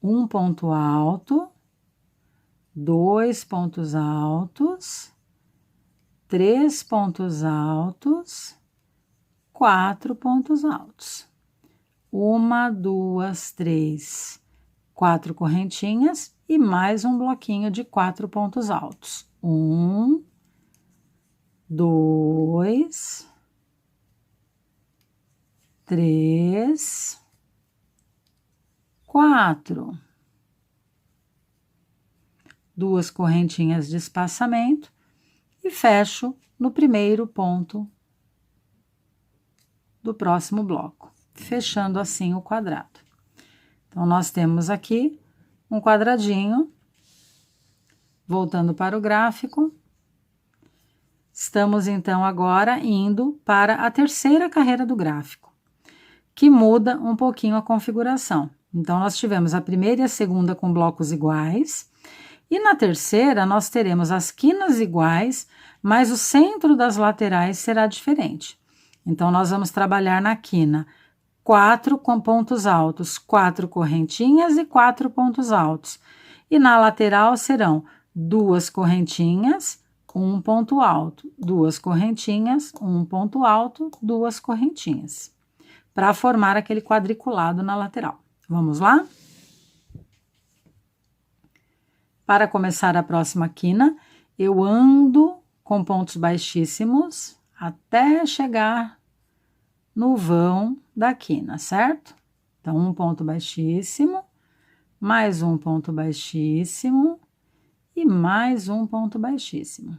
1 ponto alto, 2 pontos altos, 3 pontos altos, 4 pontos altos. 1, 2, 3, 4 correntinhas e mais um bloquinho de 4 pontos altos. 1, 2, 3, 4. 2 correntinhas de espaçamento e fecho no primeiro ponto do próximo bloco, fechando assim o quadrado. Então, nós temos aqui um quadradinho. Voltando para o gráfico, estamos então agora indo para a terceira carreira do gráfico. que muda um pouquinho a configuração. Então, nós tivemos a primeira e a segunda com blocos iguais, e na terceira nós teremos as quinas iguais, mas o centro das laterais será diferente. Então, nós vamos trabalhar na quina 4 com pontos altos, 4 correntinhas e 4 pontos altos. E na lateral serão 2 correntinhas, 1 ponto alto, 2 correntinhas, 1 ponto alto, 2 correntinhas, para formar aquele quadriculado na lateral. Vamos lá? Para começar a próxima quina, eu ando com pontos baixíssimos até chegar no vão da quina, certo? Então, um ponto baixíssimo, mais um ponto baixíssimo e mais um ponto baixíssimo.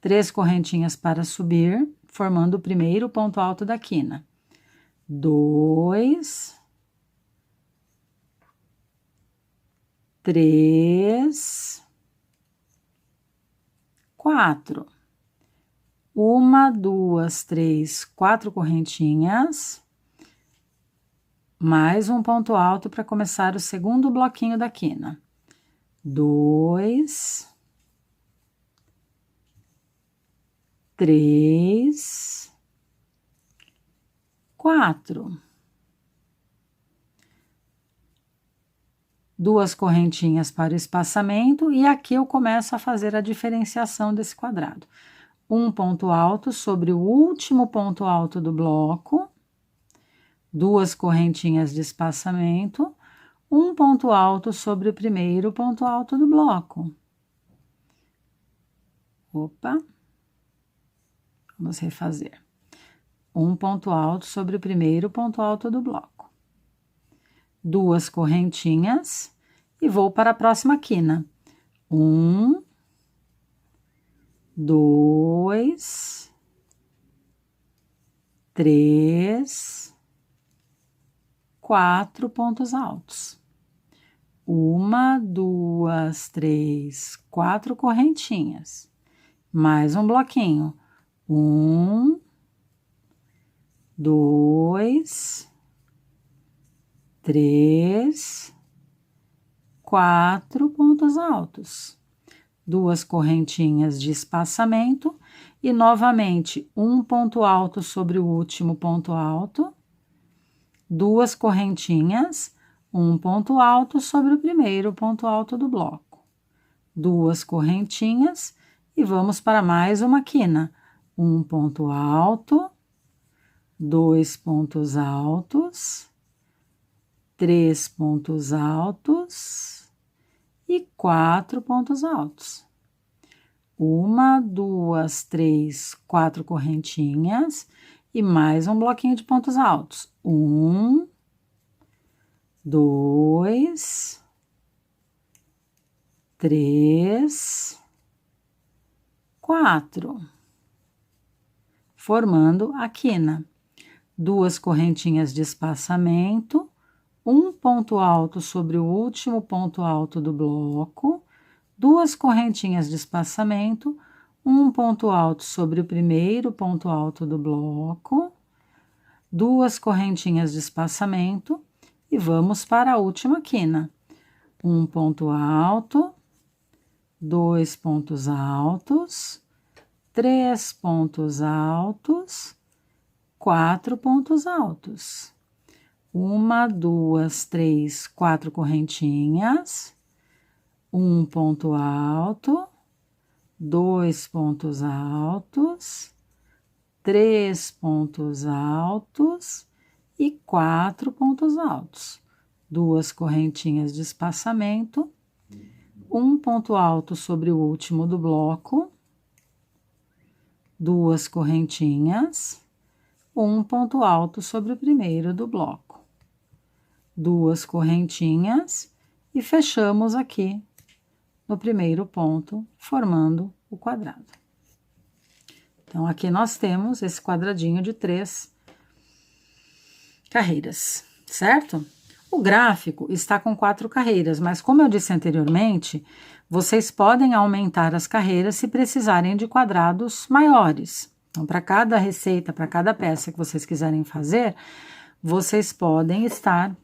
3 correntinhas para subir, formando o primeiro ponto alto da quina. 2, 3, 4. 1, 2, 3, 4 correntinhas, mais um ponto alto para começar o segundo bloquinho da quina. 2, 3, 4. 2 correntinhas para o espaçamento, e aqui eu começo a fazer a diferenciação desse quadrado. Um ponto alto sobre o último ponto alto do bloco, 2 correntinhas de espaçamento, um ponto alto sobre o primeiro ponto alto do bloco. Opa! Vamos refazer. Um ponto alto sobre o primeiro ponto alto do bloco. 2 correntinhas e vou para a próxima quina. 1, 2, 3, 4 pontos altos. 1, 2, 3, 4 correntinhas. Mais um bloquinho. 1, 2, 3, 4 pontos altos. 2 correntinhas de espaçamento e novamente um ponto alto sobre o último ponto alto, 2 correntinhas, um ponto alto sobre o primeiro ponto alto do bloco, 2 correntinhas e vamos para mais uma quina. Um ponto alto, 2 pontos altos, 3 pontos altos e 4 pontos altos. 1, 2, 3, 4 correntinhas e mais um bloquinho de pontos altos. 1, 2, 3, 4. Formando a quina. 2 correntinhas de espaçamento, um ponto alto sobre o último ponto alto do bloco, 2 correntinhas de espaçamento, um ponto alto sobre o primeiro ponto alto do bloco, 2 correntinhas de espaçamento e vamos para a última quina. Um ponto alto, 2 pontos altos, 3 pontos altos, 4 pontos altos. 1, 2, 3, 4 correntinhas, um ponto alto, 2 pontos altos, 3 pontos altos e 4 pontos altos. 2 correntinhas de espaçamento, um ponto alto sobre o último do bloco, 2 correntinhas, um ponto alto sobre o primeiro do bloco, 2 correntinhas e fechamos aqui no primeiro ponto, formando o quadrado. Então, aqui nós temos esse quadradinho de 3 carreiras, certo? O gráfico está com 4 carreiras, mas como eu disse anteriormente, vocês podem aumentar as carreiras se precisarem de quadrados maiores. Então, para cada receita, para cada peça que vocês quiserem fazer, vocês podem estar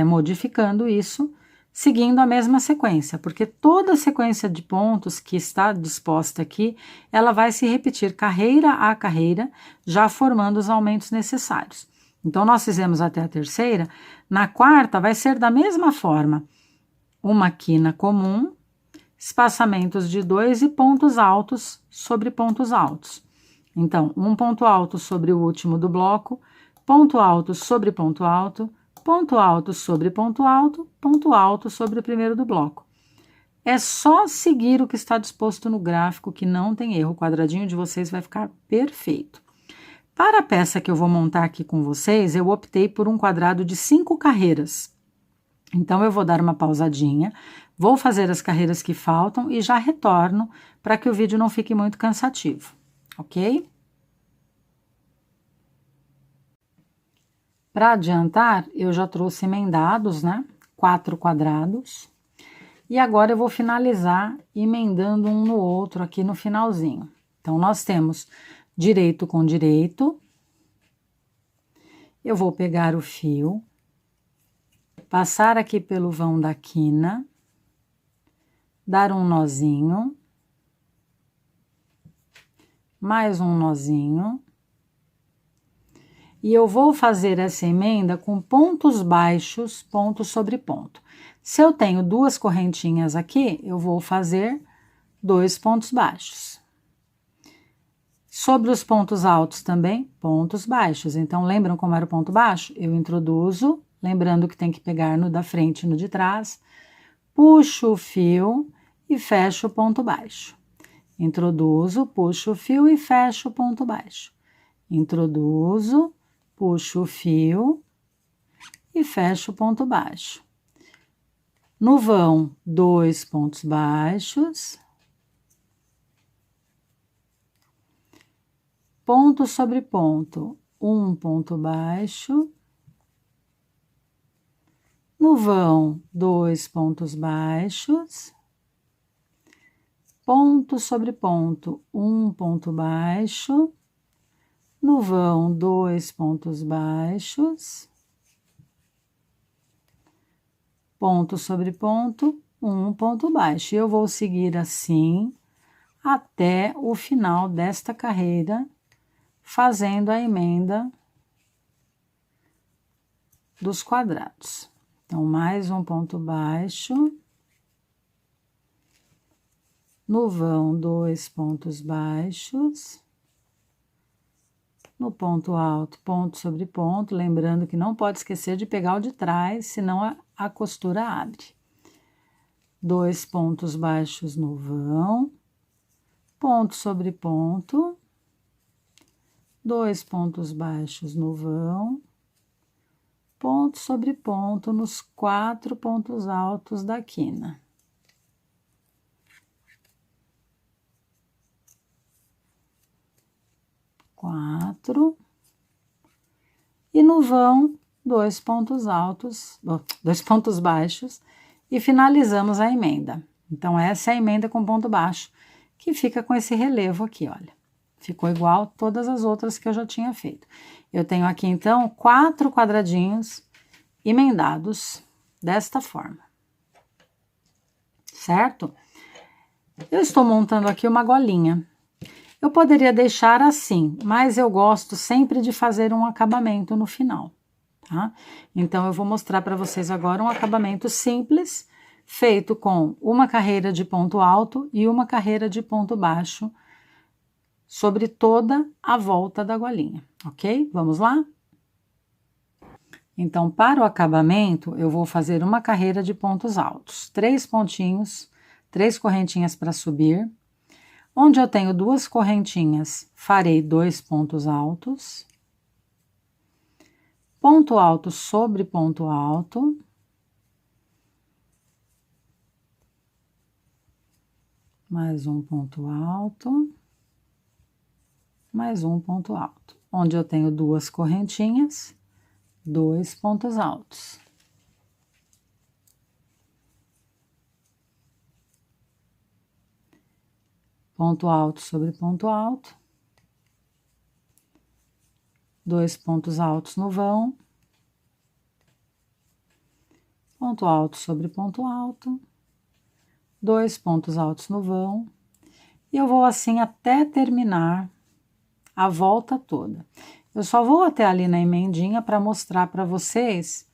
modificando isso, seguindo a mesma sequência, porque toda a sequência de pontos que está disposta aqui, ela vai se repetir carreira a carreira, já formando os aumentos necessários. Então, nós fizemos até a terceira, na quarta vai ser da mesma forma, uma quina comum, espaçamentos de 2 e pontos altos sobre pontos altos. Então, um ponto alto sobre o último do bloco, ponto alto sobre ponto alto sobre ponto alto sobre o primeiro do bloco. É só seguir o que está disposto no gráfico que não tem erro. O quadradinho de vocês vai ficar perfeito. Para a peça que eu vou montar aqui com vocês, eu optei por um quadrado de 5 carreiras. Então, eu vou dar uma pausadinha, vou fazer as carreiras que faltam e já retorno para que o vídeo não fique muito cansativo, ok? Para adiantar, eu já trouxe emendados, né? 4 quadrados. E agora eu vou finalizar emendando um no outro aqui no finalzinho. Então, nós temos direito com direito. Eu vou pegar o fio, passar aqui pelo vão da quina, dar um nozinho, mais um nozinho. E eu vou fazer essa emenda com pontos baixos, ponto sobre ponto. Se eu tenho 2 correntinhas aqui, eu vou fazer 2 pontos baixos. Sobre os pontos altos também, pontos baixos. Então, lembram como era o ponto baixo? Eu introduzo, lembrando que tem que pegar no da frente e no de trás, puxo o fio e fecho o ponto baixo. Introduzo, puxo o fio e fecho o ponto baixo. Introduzo, puxo o fio e fecho o ponto baixo. No vão, 2 pontos baixos. Ponto sobre ponto, 1 ponto baixo. No vão, 2 pontos baixos. Ponto sobre ponto, 1 ponto baixo. No vão, 2 pontos baixos, ponto sobre ponto, 1 ponto baixo. E eu vou seguir assim até o final desta carreira, fazendo a emenda dos quadrados. Então, mais um ponto baixo. No vão, 2 pontos baixos. No ponto alto, ponto sobre ponto, lembrando que não pode esquecer de pegar o de trás, senão a costura abre. 2 pontos baixos no vão, ponto sobre ponto, 2 pontos baixos no vão, ponto sobre ponto nos 4 pontos altos da quina. E no vão, 2 pontos altos, 2 pontos baixos, e finalizamos a emenda. Então, essa é a emenda com ponto baixo, que fica com esse relevo aqui, olha. Ficou igual todas as outras que eu já tinha feito. Eu tenho aqui, então, 4 quadradinhos emendados desta forma. Certo? Eu estou montando aqui uma golinha. Eu poderia deixar assim, mas eu gosto sempre de fazer um acabamento no final, tá? Então, eu vou mostrar para vocês agora um acabamento simples, feito com uma carreira de ponto alto e uma carreira de ponto baixo sobre toda a volta da golinha, ok? Vamos lá? Então, para o acabamento, eu vou fazer uma carreira de pontos altos, 3 pontinhos, 3 correntinhas para subir. Onde eu tenho 2 correntinhas, farei 2 pontos altos. Ponto alto sobre ponto alto. Mais um ponto alto. Mais um ponto alto. Onde eu tenho 2 correntinhas, 2 pontos altos. Ponto alto sobre ponto alto. 2 pontos altos no vão. ponto alto sobre ponto alto, 2 pontos altos no vão, e eu vou assim até terminar a volta toda. Eu só vou até ali na emendinha para mostrar para vocês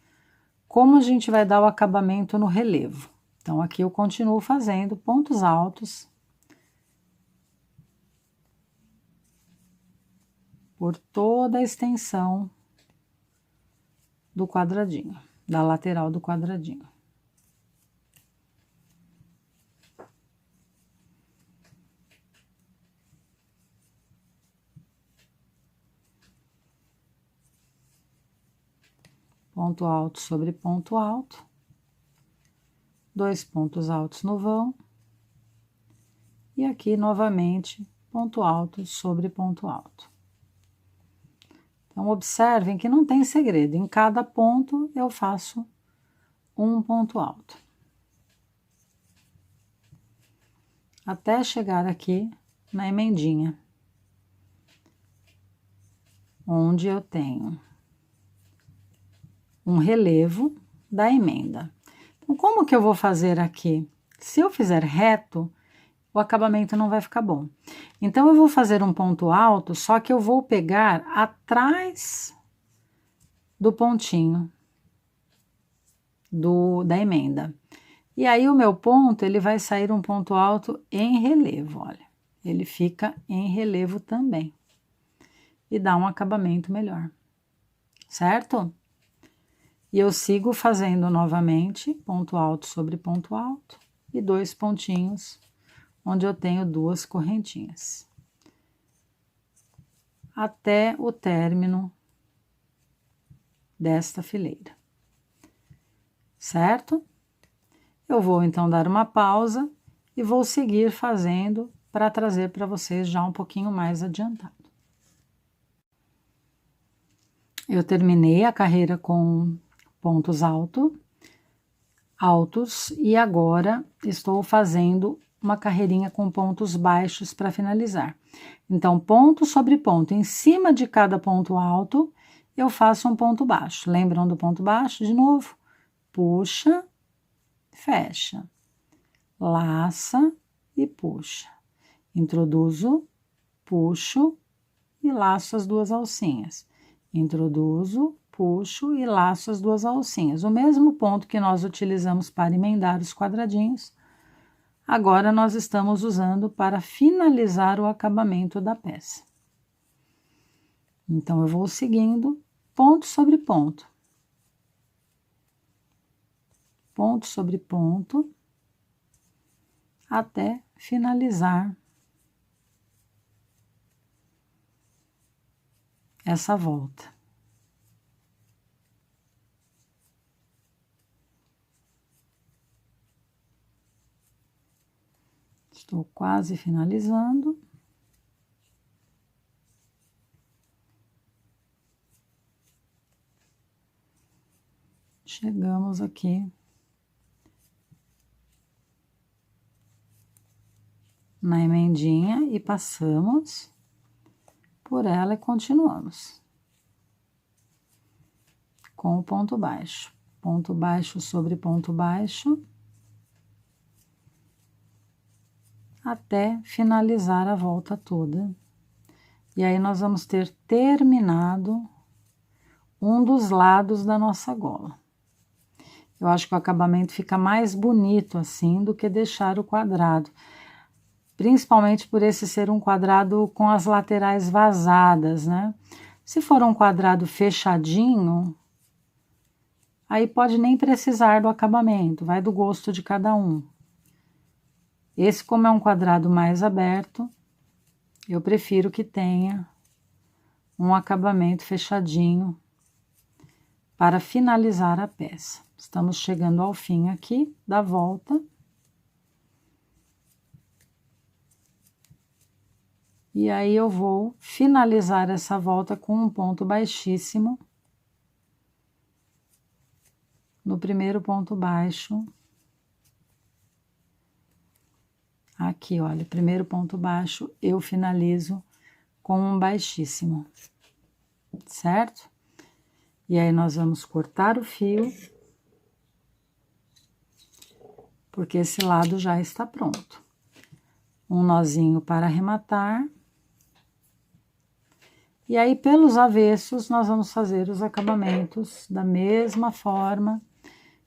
como a gente vai dar o acabamento no relevo. Então, aqui eu continuo fazendo pontos altos por toda a extensão do quadradinho, da lateral do quadradinho. Ponto alto sobre ponto alto, 2 pontos altos no vão, e aqui novamente ponto alto sobre ponto alto. Então, observem que não tem segredo, em cada ponto eu faço um ponto alto. Até chegar aqui na emendinha, onde eu tenho um relevo da emenda. Então, como que eu vou fazer aqui? Se eu fizer reto, o acabamento não vai ficar bom. Então, eu vou fazer um ponto alto, só que eu vou pegar atrás do pontinho da emenda. E aí, o meu ponto, ele vai sair um ponto alto em relevo, olha. Ele fica em relevo também. E dá um acabamento melhor, certo? E eu sigo fazendo novamente ponto alto sobre ponto alto e 2 pontinhos onde eu tenho 2 correntinhas. Até o término desta fileira, certo? Eu vou então dar uma pausa e vou seguir fazendo para trazer para vocês já um pouquinho mais adiantado. Eu terminei a carreira com pontos altos e agora estou fazendo uma carreirinha com pontos baixos para finalizar. Então, ponto sobre ponto, em cima de cada ponto alto, eu faço um ponto baixo. Lembram do ponto baixo? De novo, puxa, fecha, laça e puxa. Introduzo, puxo e laço as 2 alcinhas. Introduzo, puxo e laço as 2 alcinhas. O mesmo ponto que nós utilizamos para emendar os quadradinhos, agora nós estamos usando para finalizar o acabamento da peça. Então, eu vou seguindo ponto sobre ponto. Ponto sobre ponto, até finalizar essa volta. Estou quase finalizando. Chegamos aqui na emendinha e passamos por ela e continuamos com o ponto baixo sobre ponto baixo, até finalizar a volta toda. E aí, nós vamos ter terminado um dos lados da nossa gola. Eu acho que o acabamento fica mais bonito assim do que deixar o quadrado. Principalmente por esse ser um quadrado com as laterais vazadas, né? Se for um quadrado fechadinho, aí pode nem precisar do acabamento, vai do gosto de cada um. Esse, como é um quadrado mais aberto, eu prefiro que tenha um acabamento fechadinho para finalizar a peça. Estamos chegando ao fim aqui da volta. E aí, eu vou finalizar essa volta com um ponto baixíssimo no primeiro ponto baixo. Aqui, olha, primeiro ponto baixo, eu finalizo com um baixíssimo, certo? E aí, nós vamos cortar o fio. porque esse lado já está pronto. Um nozinho para arrematar. E aí, pelos avessos, nós vamos fazer os acabamentos da mesma forma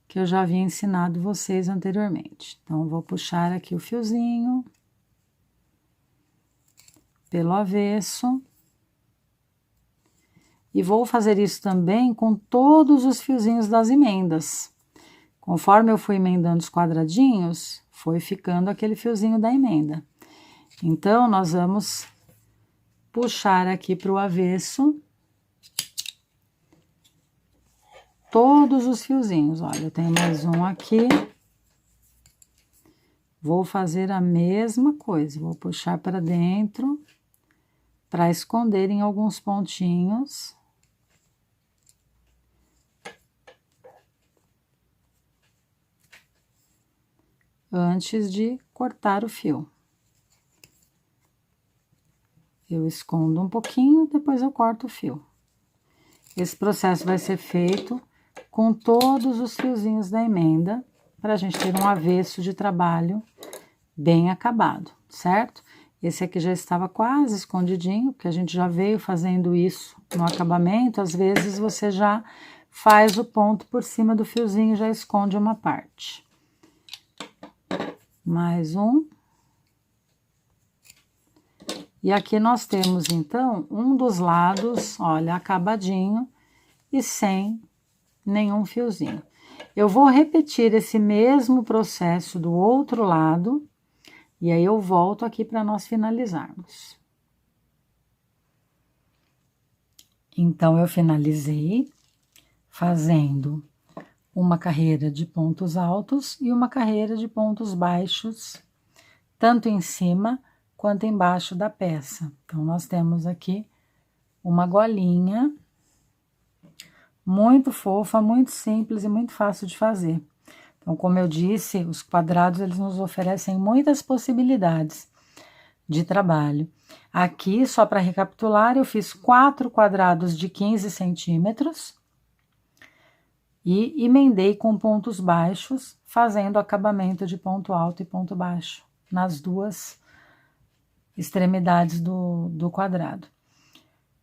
que eu já havia ensinado vocês anteriormente. Então, vou puxar aqui o fiozinho pelo avesso. E vou fazer isso também com todos os fiozinhos das emendas. Conforme eu fui emendando os quadradinhos, foi ficando aquele fiozinho da emenda. Então, nós vamos puxar aqui para o avesso todos os fiozinhos. Olha, eu tenho mais um aqui. Vou fazer a mesma coisa, vou puxar para dentro para esconder em alguns pontinhos. Antes de cortar o fio. Eu escondo um pouquinho, depois eu corto o fio. Esse processo vai ser feito com todos os fiozinhos da emenda, para a gente ter um avesso de trabalho bem acabado, certo? Esse aqui já estava quase escondidinho, porque a gente já veio fazendo isso no acabamento. Às vezes você já faz o ponto por cima do fiozinho e já esconde uma parte. Mais um. E aqui nós temos, então, um dos lados, olha, acabadinho e sem nenhum fiozinho. Eu vou repetir esse mesmo processo do outro lado, e aí eu volto aqui para nós finalizarmos. Então, eu finalizei fazendo uma carreira de pontos altos e uma carreira de pontos baixos, tanto em cima quanto embaixo da peça. Então, nós temos aqui uma golinha muito fofa, muito simples e muito fácil de fazer. Então, como eu disse, os quadrados, eles nos oferecem muitas possibilidades de trabalho. Aqui, só para recapitular, eu fiz 4 quadrados de 15 centímetros e emendei com pontos baixos, fazendo acabamento de ponto alto e ponto baixo nas duas extremidades do quadrado.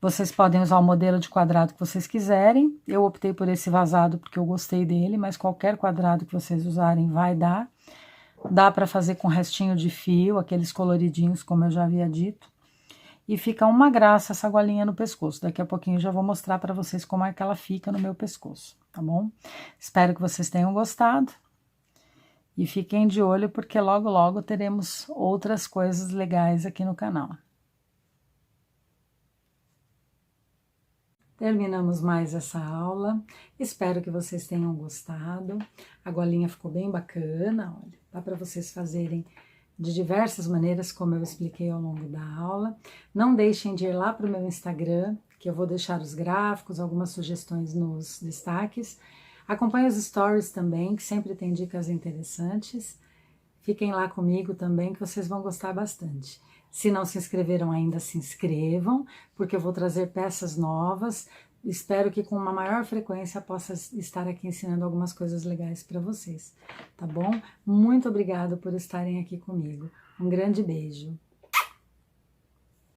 Vocês podem usar o modelo de quadrado que vocês quiserem. Eu optei por esse vazado porque eu gostei dele, mas qualquer quadrado que vocês usarem vai dar. Dá para fazer com restinho de fio, aqueles coloridinhos, como eu já havia dito. E fica uma graça essa golinha no pescoço. Daqui a pouquinho eu já vou mostrar para vocês como é que ela fica no meu pescoço, tá bom? Espero que vocês tenham gostado. E fiquem de olho, porque logo, logo teremos outras coisas legais aqui no canal. Terminamos mais essa aula. Espero que vocês tenham gostado. A golinha ficou bem bacana, olha. Dá para vocês fazerem de diversas maneiras, como eu expliquei ao longo da aula. Não deixem de ir lá para o meu Instagram, que eu vou deixar os gráficos, algumas sugestões nos destaques. Acompanhe os stories também, que sempre tem dicas interessantes. Fiquem lá comigo também, que vocês vão gostar bastante. Se não se inscreveram ainda, se inscrevam, porque eu vou trazer peças novas. Espero que com uma maior frequência possa estar aqui ensinando algumas coisas legais para vocês, tá bom? Muito obrigada por estarem aqui comigo. Um grande beijo.